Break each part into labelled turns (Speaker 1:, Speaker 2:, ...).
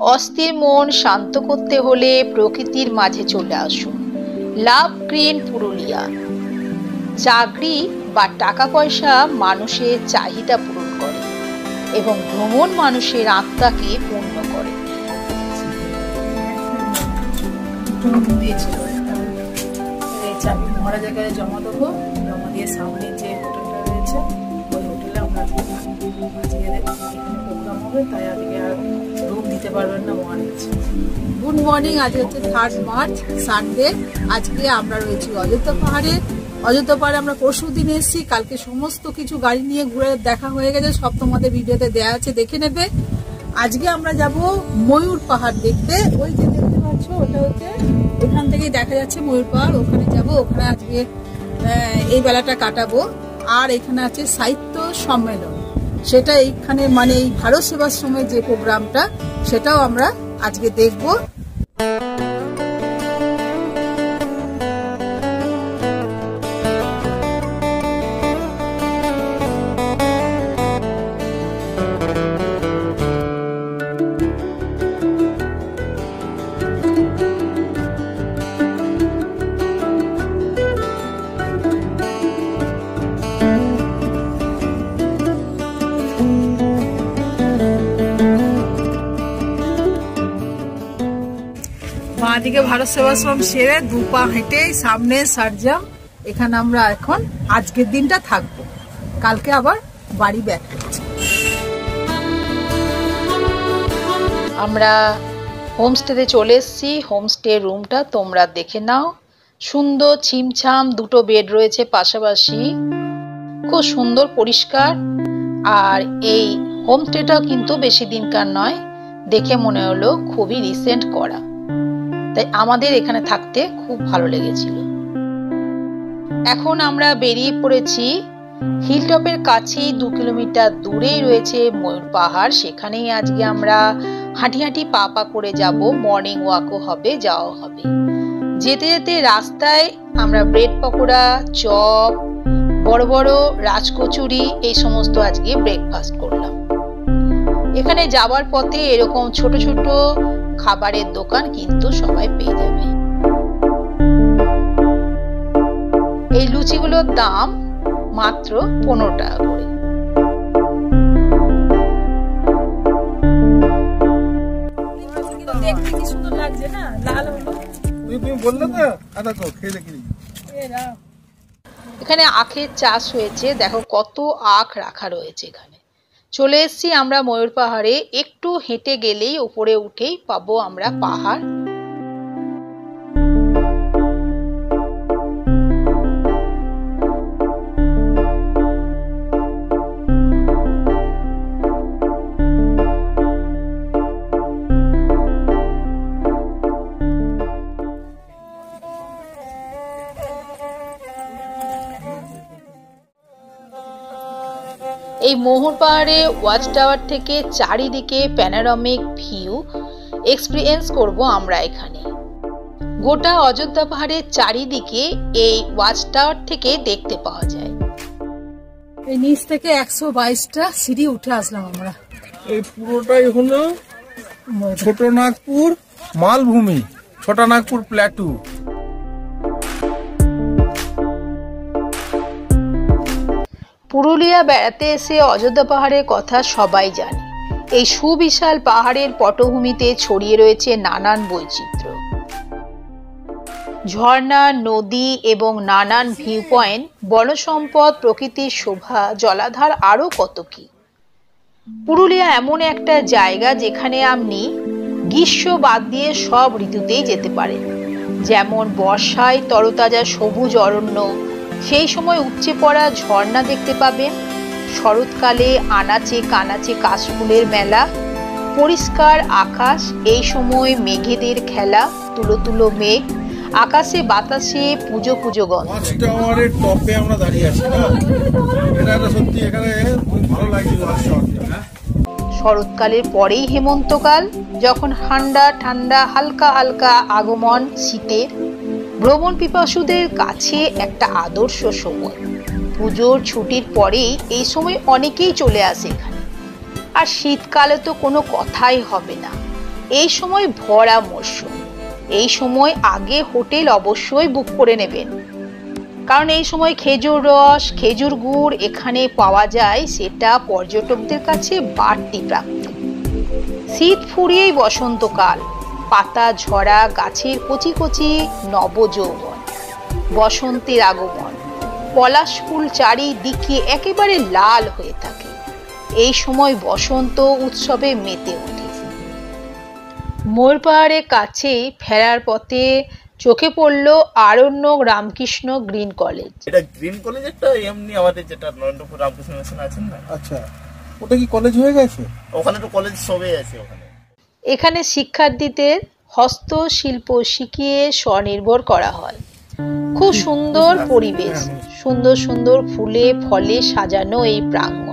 Speaker 1: অস্থির মন শান্ত করতে হলে প্রকৃতির মাঝে চলে আসুন। লাভ গ্রিন পুরুলিয়া। চাকরি বা টাকা পয়সা মানুষের চাহিদা পূরণ করে এবং ভ্রমণ মানুষের আত্মাকে পূর্ণ করে।
Speaker 2: মরা জায়গায় জমা দেবো, জমা দিয়ে সামনে যে হোটেলটা রয়েছে ওই হোটেলে আমরা প্রোগ্রাম হবে, তাই আজকে আর রুম দিতে পারবেন না মহারাজ। Good morning. আজ হচ্ছে 3 মার্চ সানডে। আজকে আমরা রয়েছি অযোধ্যা পাহাড়ে। অযোধ্যা পাহাড়ে আমরা পরশু দিন এসেছি। কালকে সমস্ত কিছু গাড়ি নিয়ে ঘুরে দেখা হয়ে গেছে, সব তোমাদের ভিডিওতে দেওয়া আছে, দেখে নেবে। আজকে আমরা যাব ময়ূর পাহাড় দেখতে। ওই যে দেখতে পাচ্ছ ওটা হচ্ছে, এখান থেকেই দেখা যাচ্ছে ময়ূর পাহাড়। ওখানে যাব, ওখানে আজকে এই বেলাটা কাটাবো। আর এখানে আছে সাহিত্য সম্মেলন, সেটা এইখানে মানে এই ভারত সেবাশ্রমের যে প্রোগ্রামটা সেটাও আমরা আজকে দেখবো। বাঁদিকে ভারত সেবাশ্রম সেরে 2 পা হেঁটে সামনে সারজাম। এখানে আমরা এখন আজকের দিনটা থাকবো, কালকে আবার বাড়ি ব্যাক করছি।
Speaker 1: আমরা হোমস্টেতে চলে এসেছি। হোমস্টে রুমটা তোমরা দেখে নাও। সুন্দর ছিমছাম 2টো বেড রয়েছে পাশাপাশি, খুব সুন্দর পরিষ্কার। আর এই হোমস্টেটাও কিন্তু বেশি দিনকার নয়, দেখে মনে হলো খুবই রিসেন্ট করা, তাই আমাদের এখানে থাকতে খুব ভালো লেগেছিল। এখন আমরা বেরিয়ে পড়েছি। হিলটপের কাছেই 2 কিলোমিটার দূরেই রয়েছে ময়ূর পাহাড়। সেখানেই আজকে আমরা হাঁটি হাঁটি পা পা করে যাব। মর্নিং ওয়াকও হবে, যাওয়া হবে। যেতে যেতে রাস্তায় আমরা ব্রেড পকোড়া, চপ, বড় বড় রাজকচুরি এই সমস্ত আজকে ব্রেকফাস্ট করলাম। এখানে যাবার পথে এরকম ছোট ছোট খাবারের দোকান কিন্তু সবাই পেয়ে যাবে। এই লুচিগুলোর দাম মাত্র 15 টাকা করে।
Speaker 2: দেখতে কি সুন্দর লাগছে না, লাল হলো।
Speaker 3: তুমি বললে তো আদা তো খেয়ে দেখি।
Speaker 1: এখানে আখের চাষ হয়েছে, দেখো কত আখ রাখা রয়েছে এখানে। চলে এসেছি আমরা ময়ূর পাহাড়ে। একটু হেঁটে গেলেই উপরে উঠেই পাবো আমরা পাহাড়। এই ময়ূর পাহাড়ে ওয়াচ টাওয়ার থেকে চারিদিকে প্যানোরামিক ভিউ এক্সপিরিয়েন্স করব আমরা এখানে। গোটা অযোধ্যা পাহাড়ের চারিদিকে এই ওয়াচ টাওয়ার থেকে দেখতে পাওয়া যায়।
Speaker 2: এই নিচ থেকে 122টা সিঁড়ি উঠে আসলাম আমরা।
Speaker 3: এই পুরোটাই হলো ছোটনাগপুর মালভূমি, ছোটনাগপুর প্ল্যাটু।
Speaker 1: পুরুলিয়া বেড়াতে এসে অযোধ্যা পাহাড়ের কথা সবাই জানে। এই সুবিশাল পাহাড়ের পটভূমিতে ছড়িয়ে রয়েছে নানান বৈচিত্র্য, ঝর্ণা, নদী এবং নানান ভিউ পয়েন্ট, বনসম্পদ, প্রকৃতির শোভা, জলাধার, আরো কত কি। পুরুলিয়া এমন একটা জায়গা যেখানে আপনি গ্রীষ্ম বাদ দিয়ে সব ঋতুতেই যেতে পারেন। যেমন বর্ষায় তরতাজা সবুজ অরণ্য, সেই সময় উপচে পড়া ঝর্ণা দেখতে পাবেন। শরৎকালে আনাচে কানাচে কাশফুলের মেলা, পরিষ্কার আকাশ, এই সময় মেঘেদের খেলা, তুলো তুলো মেঘ, আকাশে বাতাসে পুজো পুজো গন্ধ।
Speaker 3: ওয়াচ টাওয়ারের টপে আমরা দাঁড়িয়ে আছি না, এটা সত্যি এখানে খুব ভালো লাগছে ওয়াচ টাওয়ারটা।
Speaker 1: শরৎকালের পরেই হেমন্তকাল, যখন ঠান্ডা ঠান্ডা হালকা হালকা আগমন শীতের। ভ্রমণ পিপাসুদের কাছে একটা আদর্শ সময়। পুজোর ছুটির পরেই এই সময় অনেকেই চলে আসে এখানে। আর শীতকালে তো কোনো কথাই হবে না। এই সময় ভরা মরশুম, এই সময় আগে হোটেল অবশ্যই বুক করে নেবেন, কারণ এই সময় খেজুর রস, খেজুর গুড় এখানে পাওয়া যায়, সেটা পর্যটকদের কাছে বাড়তি প্রাপ্তি। শীত ফুরিয়েই বসন্তকাল, পাতা ঝরা, গাছের কচি কচি নবযৌবন, বসন্তের আগমন, পলাশ ফুল চারিদিকে একেবারে লাল হয়ে থাকে। এই সময় বসন্ত উৎসবে মেতে ওঠে। মোরপাহাড়ের কাছেই ফেরার পথে চোখে পড়ল আরণ্যক রামকৃষ্ণ গ্রিন কলেজ।
Speaker 4: এটা গ্রিন কলেজ একটা এমনি আমাদের যেটা নরেন্দ্রপুর রামকৃষ্ণ মিশন আছেন না।
Speaker 3: আচ্ছা, ওটা কি কলেজ হয়ে গেছে?
Speaker 4: ওখানে তো কলেজ সবই আছে ওখানে।
Speaker 1: এখানে শিক্ষার্থীদের হস্তশিল্প শিখিয়ে স্বনির্ভর করা হয়। খুব সুন্দর পরিবেশ, সুন্দর সুন্দর ফুলে ফলে সাজানো এই প্রাঙ্গণ।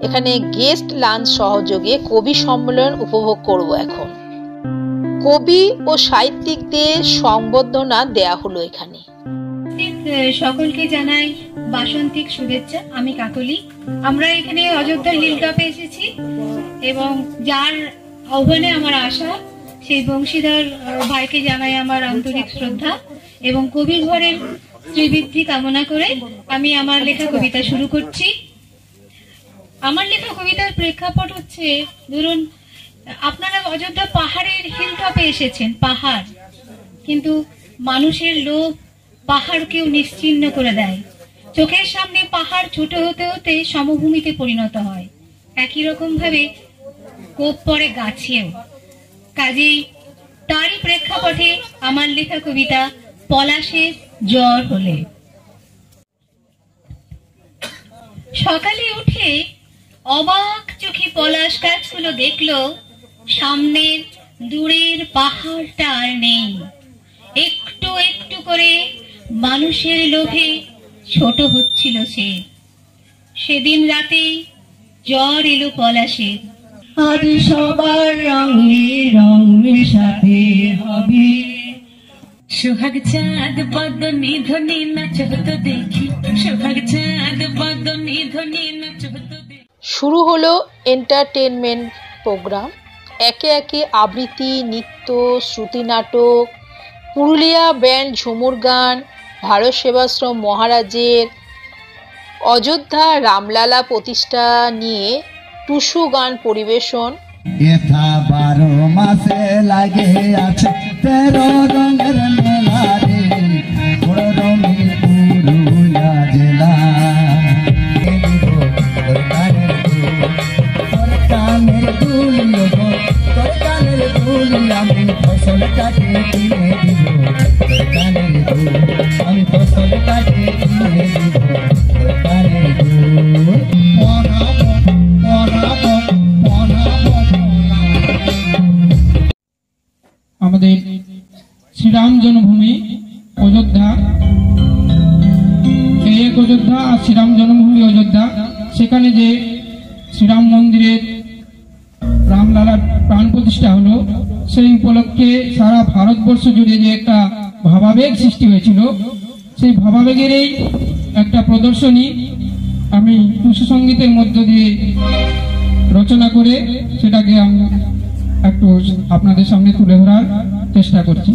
Speaker 1: এখানে গেস্ট লাঞ্চ সহযোগে কবি সম্মেলন উপভোগ করব। এখন কবি ও সাহিত্যিকদের সংবর্ধনা দেয়া হলো এখানে।
Speaker 5: সকলকে জানাই বাসন্তিক শুভেচ্ছা। আমি কাকলি। আমরা এখানে অযোধ্যা হিল টপে এসেছি এবং যার আহ্বানে আমার আসা, সেই বংশীধর ভাইকে জানাই আমার আন্তরিক শ্রদ্ধা এবং কবির ঘরের শ্রীবৃদ্ধি কামনা করে আমি আমার লেখা কবিতা শুরু করছি। আমার লেখা কবিতার প্রেক্ষাপট হচ্ছে, ধরুন আপনারা অযোধ্যা পাহাড়ের হিল টপে এসেছেন, পাহাড়, কিন্তু মানুষের লোভ পাহাড়কেও নিশ্চিহ্ন করে দেয়। চোখের সামনে পাহাড় ছোট হতে হতে সমভূমিতে পরিণত হয়, একই রকম ভাবে কোপ পড়ে গাছেও। কাজেই তারই প্রেক্ষাপটে আমার লেখা কবিতা পলাশের জ্বর হলে। সকালে উঠে অবাক চোখে পলাশ গাছগুলো দেখলো সামনের দূরের পাহাড়টা আর নেই। একটু একটু করে মানুষের লোভে ছোট হচ্ছিল সে। সেদিন রাতে জ্বর এলো পলাশের।
Speaker 6: আজ সবার রঙে রং মেশাতে হবে। সোহাগ চাঁদ বদনি ধনি নাচ হতো দেখি, সোহাগ চাঁদ বদনি ধনি নাচ হতো দেখি।
Speaker 1: শুরু হলো এন্টারটেনমেন্ট প্রোগ্রাম। একে একে আবৃত্তি, নৃত্য, শ্রুতি নাটক, পুরুলিয়া ব্যান্ড ঝুমুর গান, ভারত সেবাশ্রম মহারাজের অযোধ্যা রামলালা প্রতিষ্ঠা নিয়ে টুসু গান পরিবেশন।
Speaker 7: এথা 12 মাসে লাগে আছে 13 রঙের মেলা রে, বড় রঙের পুরুলিয়া জেলা। কানের দুল গো, তোর কানের দুল আমি ফসল কাটে কিনে দিব, তোর কানের দুল আমি ফসল কাটে কিনে দিব, তোর কানের দুল।
Speaker 8: আমাদের শ্রীরাম জন্মভূমি অযোধ্যা, এই এক অযোধ্যা আর শ্রীরাম জন্মভূমি অযোধ্যা, সেখানে যে শ্রীরাম মন্দিরের রামলালার প্রাণ প্রতিষ্ঠা হলো, সেই উপলক্ষে সারা ভারতবর্ষ জুড়ে যে একটা ভাবাবেগ সৃষ্টি হয়েছিল, সেই ভাবাবেগেরই একটা প্রদর্শনী আমি টুসু সঙ্গীতের মধ্য দিয়ে রচনা করে সেটাকে আমি একটু আপনাদের সামনে তুলে ধরার চেষ্টা করছি।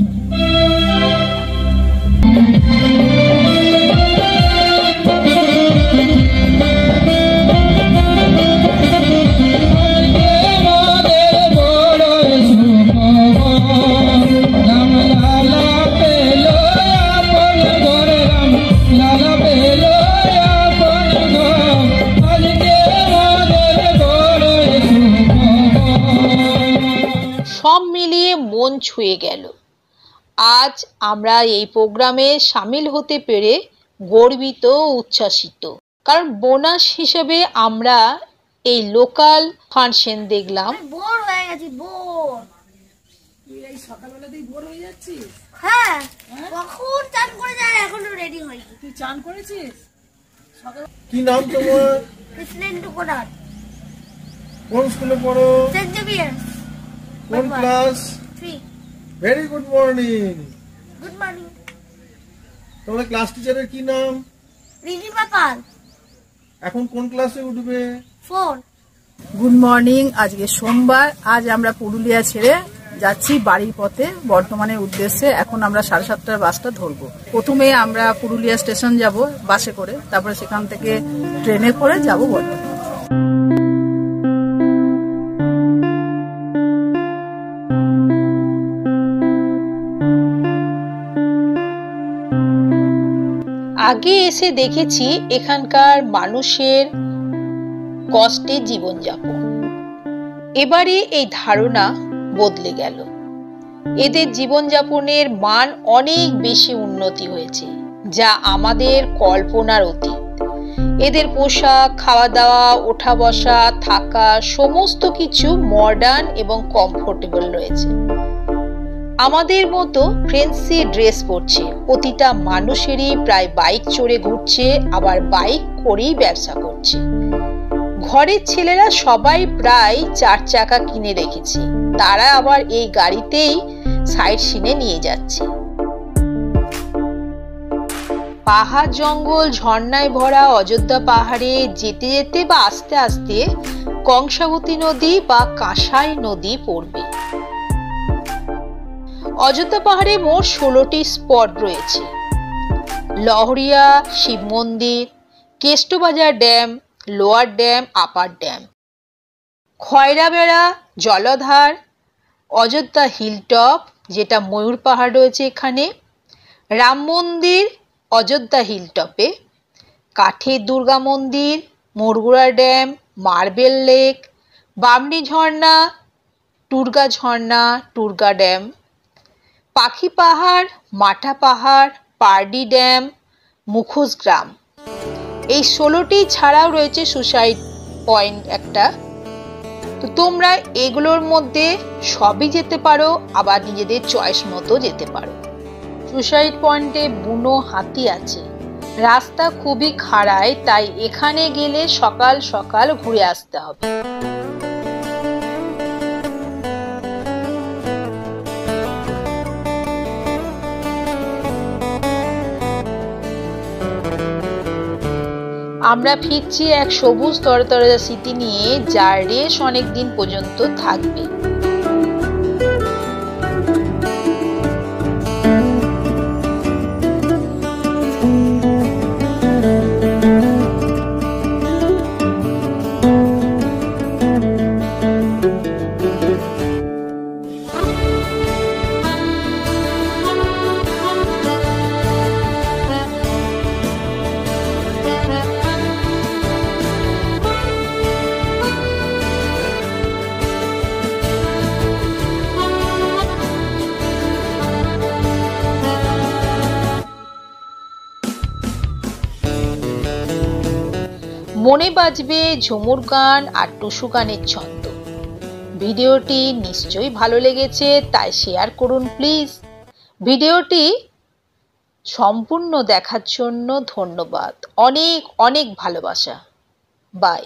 Speaker 1: সব মিলিয়ে মন ছুঁয়ে গেল। আজ আমরা এই প্রোগ্রামে সামিল হতে পেরে গর্বিত ও উচ্ছ্বাসিত, কারণ বোনাস হিসেবে আমরা এই লোকাল ফাংশন দেখলাম।
Speaker 9: বোর হয়ে গেছি, বোর।
Speaker 2: তুই এই সকালবেলাতেই বোর হয়ে যাচ্ছিস?
Speaker 9: হ্যাঁ, কখন চান করে যায়, এখনো রেডি হয়নি।
Speaker 2: তুই চান করেছিস?
Speaker 3: কি নাম তোমার?
Speaker 9: কৃষ্ণেন্দু কোনার।
Speaker 3: কোন স্কুলে পড়ো?
Speaker 9: Saint Xavier's.
Speaker 3: কোন class?
Speaker 9: 3।
Speaker 3: Very good morning.
Speaker 9: Good morning.
Speaker 3: তোমার ক্লাস টিচারের কি নাম?
Speaker 9: রিনিমা পাল।
Speaker 3: এখন কোন ক্লাসে উঠবে?
Speaker 9: 4।
Speaker 2: Good morning. আজকে সোমবার। আজ আমরা পুরুলিয়া ছেড়ে যাচ্ছি বাড়ির পথে বর্ধমানের উদ্দেশ্যে। এখন আমরা 7:30টার বাসটা ধরবো। প্রথমে আমরা পুরুলিয়া স্টেশন যাব বাসে করে, তারপরে সেখান থেকে ট্রেনে করে যাব বর্ধমান।
Speaker 1: আগে এসে দেখেছি এখানকার মানুষের কষ্টের জীবনযাপন। এবারে এই ধারণা বদলে গেল। এদের জীবনযাপনের মান অনেক বেশি উন্নতি হয়েছে, যা আমাদের কল্পনার অতীত। এদের পোশাক, খাওয়া দাওয়া, ওঠা বসা, থাকা সমস্ত কিছু মডার্ন এবং কমফোর্টেবল রয়েছে। আমাদের মতো ফ্রেন্সি ড্রেস পরছে। প্রতিটা মানুষেরই প্রায় বাইক চড়ে ঘুরছে, আবার বাইক করেই ব্যবসা করছে। ঘরের ছেলেরা সবাই প্রায় 4 চাকা কিনে রেখেছে, তারা আবার এই গাড়িতেই সাইড সিনে নিয়ে যাচ্ছে। পাহাড় জঙ্গল ঝর্ণায় ভরা অযোধ্যা পাহাড়ে যেতে যেতে বা আস্তে আস্তে কংসাবতী নদী বা কাঁসাই নদী পড়বে। অযোধ্যা পাহাড়ে মোট 16টি স্পট রয়েছে। Lahariya Shiv Mandir, Kestobazar dam, lower dam, upper dam, Khairabera জলধার, অযোধ্যা হিলটপ যেটা ময়ূর পাহাড় রয়েছে এখানে, রাম মন্দির অযোধ্যা হিলটপে, কাঠের দুর্গা মন্দির, মুরগুড়া ড্যাম, মার্বেল লেক, বামনি ঝর্ণা, টুরগা ঝর্ণা, টুরগা ড্যাম, পাখি পাহাড়, মাঠা পাহাড়, পারডি ড্যাম, মুখোশ গ্রাম। এই 16টি ছাড়াও রয়েছে সুসাইড পয়েন্ট একটা। তো তোমরা এগুলোর মধ্যে সবই যেতে পারো, আবার নিজেদের চয়েস মতো যেতে পারো। সুসাইড পয়েন্টে বুনো হাতি আছে। রাস্তা খুবই খাড়ায়, তাই এখানে গেলে সকাল সকাল ঘুরে আসতে হবে। আমরা ফিরছি এক সবুজ তরতাজা স্মৃতি নিয়ে, যার রেশ অনেক দিন পর্যন্ত থাকবে। মনে বাজবে ঝুমুর গান আর টুসু গানের ছন্দ। ভিডিওটি নিশ্চয়ই ভালো লেগেছে, তাই শেয়ার করুন প্লিজ। ভিডিওটি সম্পূর্ণ দেখার জন্য ধন্যবাদ। অনেক অনেক ভালোবাসা। বাই।